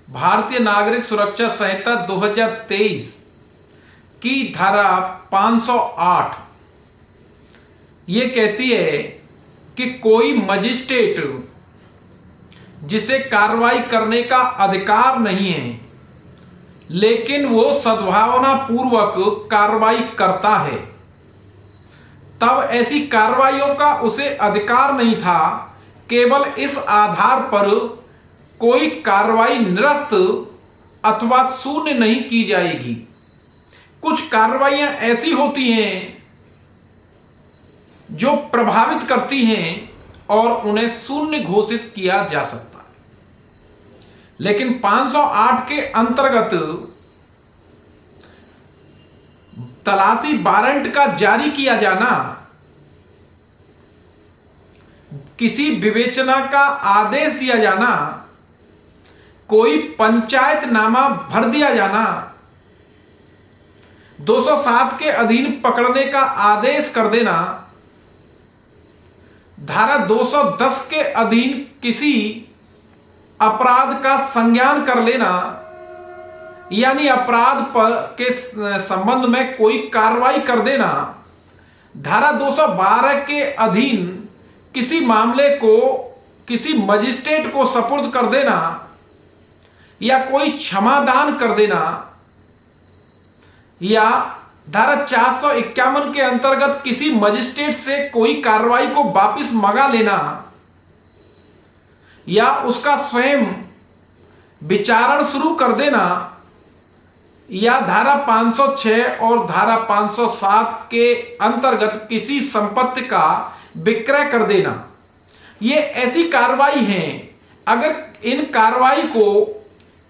भारतीय नागरिक सुरक्षा संहिता 2023 की धारा 508 ये कहती है कि कोई मजिस्ट्रेट जिसे कार्रवाई करने का अधिकार नहीं है लेकिन वो सद्भावना पूर्वक कार्रवाई करता है, तब ऐसी कार्रवाइयों का उसे अधिकार नहीं था। केवल इस आधार पर कोई कार्रवाई निरस्त अथवा शून्य नहीं की जाएगी। कुछ कार्रवाइयां ऐसी होती हैं जो प्रभावित करती हैं और उन्हें शून्य घोषित किया जा सकता है, लेकिन 508 के अंतर्गत तलाशी वारंट का जारी किया जाना, किसी विवेचना का आदेश दिया जाना, कोई पंचायतनामा भर दिया जाना, 207 के अधीन पकड़ने का आदेश कर देना, धारा 210 के अधीन किसी अपराध का संज्ञान कर लेना, यानी अपराध पर के संबंध में कोई कार्रवाई कर देना, धारा 212 के अधीन किसी मामले को किसी मजिस्ट्रेट को सुपुर्द कर देना या कोई क्षमादान कर देना, या धारा 451 के अंतर्गत किसी मजिस्ट्रेट से कोई कार्रवाई को वापस मंगा लेना या उसका स्वयं विचारण शुरू कर देना, या धारा 506 और धारा 507 के अंतर्गत किसी संपत्ति का विक्रय कर देना, ये ऐसी कार्रवाई हैं। अगर इन कार्रवाई को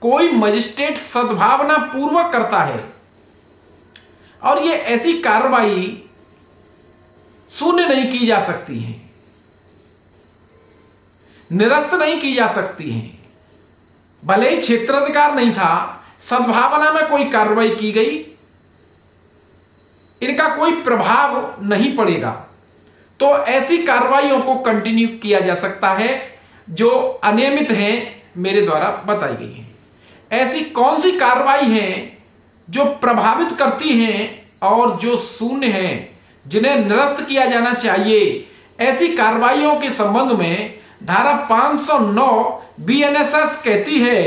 कोई मजिस्ट्रेट सद्भावना पूर्वक करता है और ये ऐसी कार्रवाई शून्य नहीं की जा सकती है, निरस्त नहीं की जा सकती है, भले ही क्षेत्राधिकार नहीं था, सद्भावना में कोई कार्रवाई की गई, इनका कोई प्रभाव नहीं पड़ेगा, तो ऐसी कार्रवाइयों को कंटिन्यू किया जा सकता है जो अनियमित हैं, मेरे द्वारा बताई गई हैं। ऐसी कौन सी कार्रवाई हैं जो प्रभावित करती हैं और जो शून्य हैं, जिन्हें निरस्त किया जाना चाहिए? ऐसी कार्रवाइयों के संबंध में धारा 509 बीएनएसएस कहती है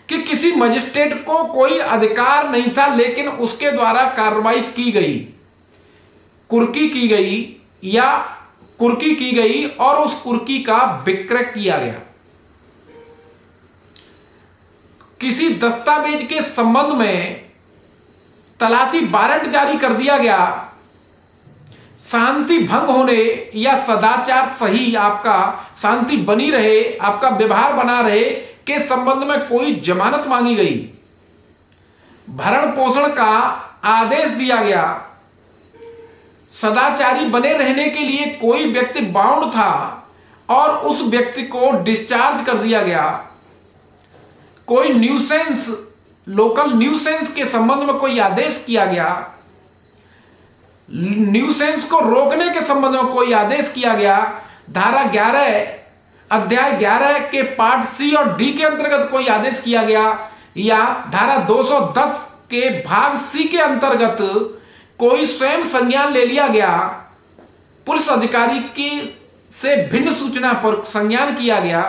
कि किसी मजिस्ट्रेट को कोई अधिकार नहीं था लेकिन उसके द्वारा कार्रवाई की गई, कुर्की की गई या कुर्की की गई और उस कुर्की का विक्रय किया गया, किसी दस्तावेज के संबंध में तलाशी वारंट जारी कर दिया गया, शांति भंग होने या सदाचार सही, आपका शांति बनी रहे, आपका व्यवहार बना रहे के संबंध में कोई जमानत मांगी गई, भरण पोषण का आदेश दिया गया, सदाचारी बने रहने के लिए कोई व्यक्ति बाउंड था और उस व्यक्ति को डिस्चार्ज कर दिया गया, कोई न्यूसेंस, लोकल न्यूसेंस के संबंध में कोई आदेश किया गया, न्यूसेंस को रोकने के संबंध में कोई आदेश किया गया, धारा 11 अध्याय 11 के पार्ट सी और डी के अंतर्गत कोई आदेश किया गया, या धारा 210 के भाग सी के अंतर्गत कोई स्वयं संज्ञान ले लिया गया, पुलिस अधिकारी की से भिन्न सूचना पर संज्ञान किया गया,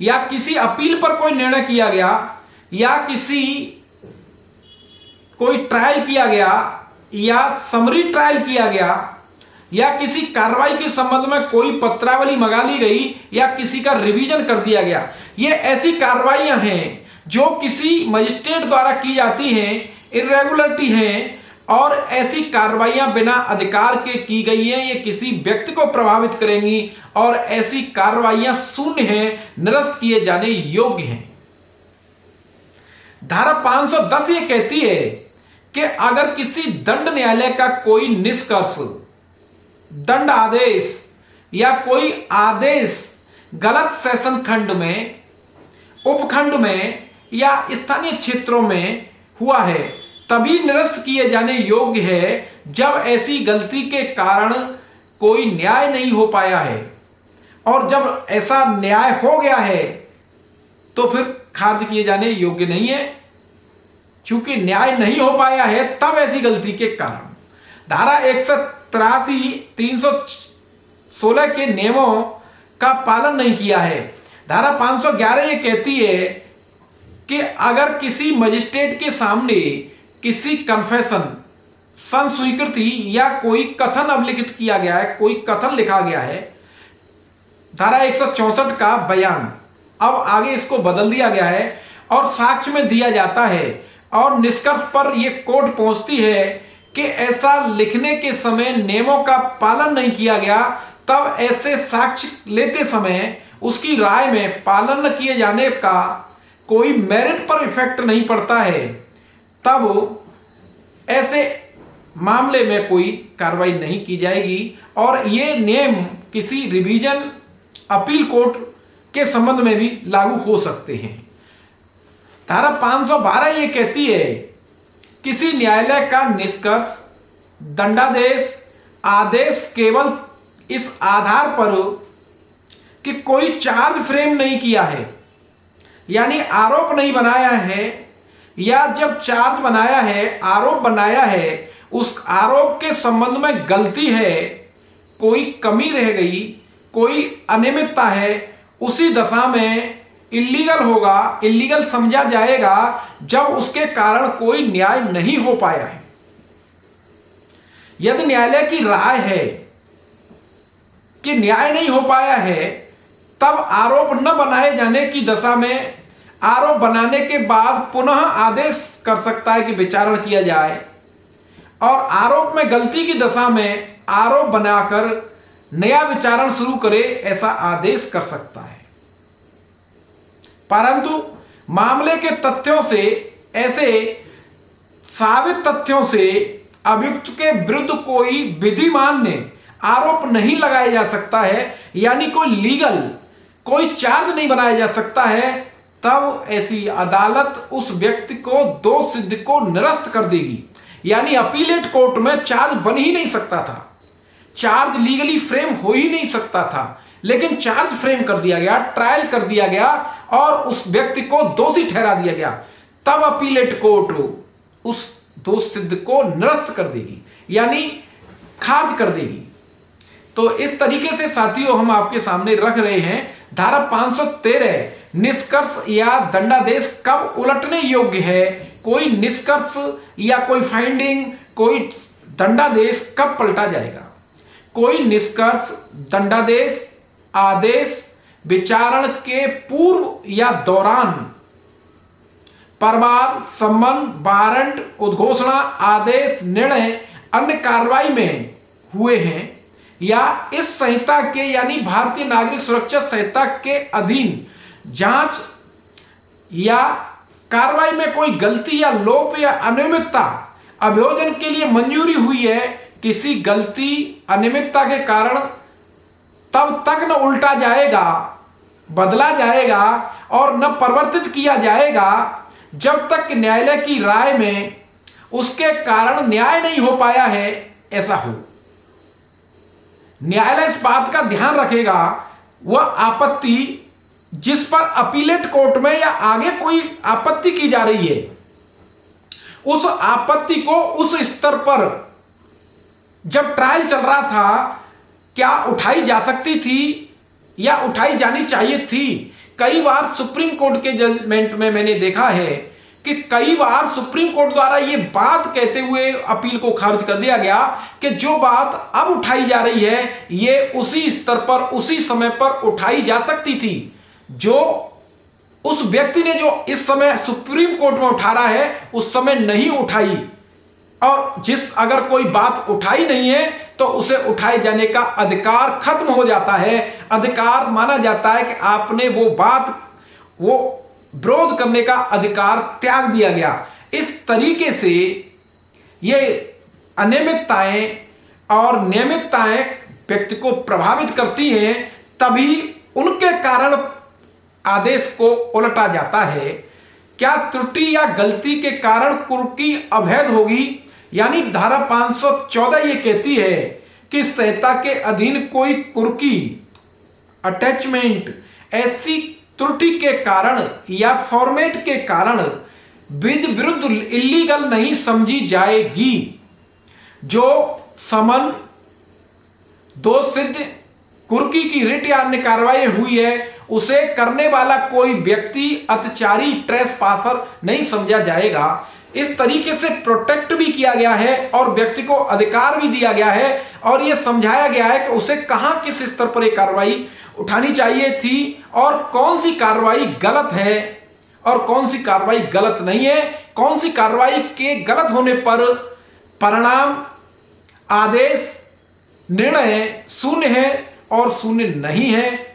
या किसी अपील पर कोई निर्णय किया गया, या किसी कोई ट्रायल किया गया या समरी ट्रायल किया गया, या किसी कार्रवाई के संबंध में कोई पत्रावली मंगा ली गई या किसी का रिवीजन कर दिया गया। ये ऐसी कार्रवाइयां हैं जो किसी मजिस्ट्रेट द्वारा की जाती हैं, इरेगुलरिटी हैं, और ऐसी कार्रवाइयां बिना अधिकार के की गई हैं, ये किसी व्यक्ति को प्रभावित करेंगी और ऐसी कार्रवाइयां शून्य हैं, निरस्त किए जाने योग्य हैं। धारा 510 ये कहती है कि अगर किसी दंड न्यायालय का कोई निष्कर्ष, दंड आदेश या कोई आदेश गलत सेशन खंड में, उपखंड में या स्थानीय क्षेत्रों में हुआ है, तभी निरस्त किए जाने योग्य है जब ऐसी गलती के कारण कोई न्याय नहीं हो पाया है, और जब ऐसा न्याय हो गया है तो फिर खारिज किए जाने योग्य नहीं है, चूंकि न्याय नहीं हो पाया है तब ऐसी गलती के कारण। धारा 183 316 के नियमों का पालन नहीं किया है। धारा 511 ये कहती है कि अगर किसी मजिस्ट्रेट के सामने किसी कन्फेशन, संस्वीकृति या कोई कथन अभिलिखित किया गया है, कोई कथन लिखा गया है, धारा 164 का बयान अब आगे इसको बदल दिया गया है और साक्ष्य में दिया जाता है और निष्कर्ष पर यह कोर्ट पहुंचती है कि ऐसा लिखने के समय नियमों का पालन नहीं किया गया, तब ऐसे साक्ष्य लेते समय उसकी राय में पालन न किए जाने का कोई मेरिट पर इफेक्ट नहीं पड़ता है, तब ऐसे मामले में कोई कार्रवाई नहीं की जाएगी और ये नियम किसी रिवीजन अपील कोर्ट के संबंध में भी लागू हो सकते हैं। धारा 512 ये कहती है किसी न्यायालय का निष्कर्ष, दंडादेश, आदेश केवल इस आधार पर कि कोई चार्ज फ्रेम नहीं किया है, यानी आरोप नहीं बनाया है, या जब चार्ज बनाया है, आरोप बनाया है, उस आरोप के संबंध में गलती है, कोई कमी रह गई, कोई अनियमितता है, उसी दशा में इल्लीगल होगा, इल्लीगल समझा जाएगा जब उसके कारण कोई न्याय नहीं हो पाया है। यदि न्यायालय की राय है कि न्याय नहीं हो पाया है, तब आरोप न बनाए जाने की दशा में आरोप बनाने के बाद पुनः आदेश कर सकता है कि विचारण किया जाए, और आरोप में गलती की दशा में आरोप बनाकर नया विचारण शुरू करे, ऐसा आदेश कर सकता है। परंतु मामले के तथ्यों से, ऐसे साबित तथ्यों से अभियुक्त के विरुद्ध कोई विधिमान्य आरोप नहीं लगाया जा सकता है, यानी कोई लीगल कोई चार्ज नहीं बनाया जा सकता है, तब ऐसी अदालत उस व्यक्ति को दोष सिद्ध को निरस्त कर देगी। यानी अपीलेट कोर्ट में चार्ज बन ही नहीं सकता था, चार्ज लीगली फ्रेम हो ही नहीं सकता था, लेकिन चार्ज फ्रेम कर दिया गया, ट्रायल कर दिया गया और उस व्यक्ति को दोषी ठहरा दिया गया, तब अपीलेट कोर्ट उस दोष सिद्ध को निरस्त कर देगी, यानी खारिज कर देगी। तो इस तरीके से साथियों हम आपके सामने रख रहे हैं धारा 513 निष्कर्ष या दंडादेश कब उलटने योग्य है, कोई निष्कर्ष या कोई फाइंडिंग, कोई दंडादेश कब पलटा जाएगा। कोई निष्कर्ष, दंडादेश, आदेश विचारण के पूर्व या दौरान परवार, सम्मन, वारंट, उद्घोषणा, आदेश, निर्णय अन्य कार्रवाई में हुए हैं या इस संहिता के यानी भारतीय नागरिक सुरक्षा संहिता के अधीन जांच या कार्रवाई में कोई गलती या लोप या अनियमितता अभियोजन के लिए मंजूरी हुई है, किसी गलती अनियमितता के कारण तब तक न उल्टा जाएगा, बदला जाएगा और न परिवर्तित किया जाएगा जब तक न्यायालय की राय में उसके कारण न्याय नहीं हो पाया है ऐसा हो। न्यायालय इस बात का ध्यान रखेगा वह आपत्ति जिस पर अपीलेट कोर्ट में या आगे कोई आपत्ति की जा रही है, उस आपत्ति को उस स्तर पर जब ट्रायल चल रहा था क्या उठाई जा सकती थी या उठाई जानी चाहिए थी। कई बार सुप्रीम कोर्ट के जजमेंट में मैंने देखा है कि कई बार सुप्रीम कोर्ट द्वारा यह बात कहते हुए अपील को खारिज कर दिया गया कि जो बात अब उठाई जा रही है यह उसी स्तर पर उसी समय पर उठाई जा सकती थी, जो उस व्यक्ति ने जो इस समय सुप्रीम कोर्ट में उठा रहा है उस समय नहीं उठाई, और जिस अगर कोई बात उठाई नहीं है तो उसे उठाए जाने का अधिकार खत्म हो जाता है। अधिकार माना जाता है कि आपने वो बात, वो विरोध करने का अधिकार त्याग दिया गया। इस तरीके से ये अनियमितताएं और नियमितताएं व्यक्ति को प्रभावित करती हैं, तभी उनके कारण आदेश को उलटा जाता है। क्या त्रुटि या गलती के कारण कुर्की अवैध होगी, यानी धारा 514 ये कहती है कि संहिता के अधीन कोई कुर्की, अटैचमेंट ऐसी त्रुटि के कारण या फॉर्मेट के कारण विधि विरुद्ध इलीगल नहीं समझी जाएगी। जो समन, दोष सिद्ध, कुर्की की रिट या अन्य कार्रवाई हुई है उसे करने वाला कोई व्यक्ति अत्याचारी, ट्रेसपासर नहीं समझा जाएगा। इस तरीके से प्रोटेक्ट भी किया गया है और व्यक्ति को अधिकार भी दिया गया है और यह समझाया गया है कि उसे कहां, किस स्तर पर यह कार्रवाई उठानी चाहिए थी और कौन सी कार्रवाई गलत है और कौन सी कार्रवाई गलत नहीं है, कौन सी कार्रवाई के गलत होने पर परिणाम, आदेश, निर्णय शून्य है और शून्य नहीं है।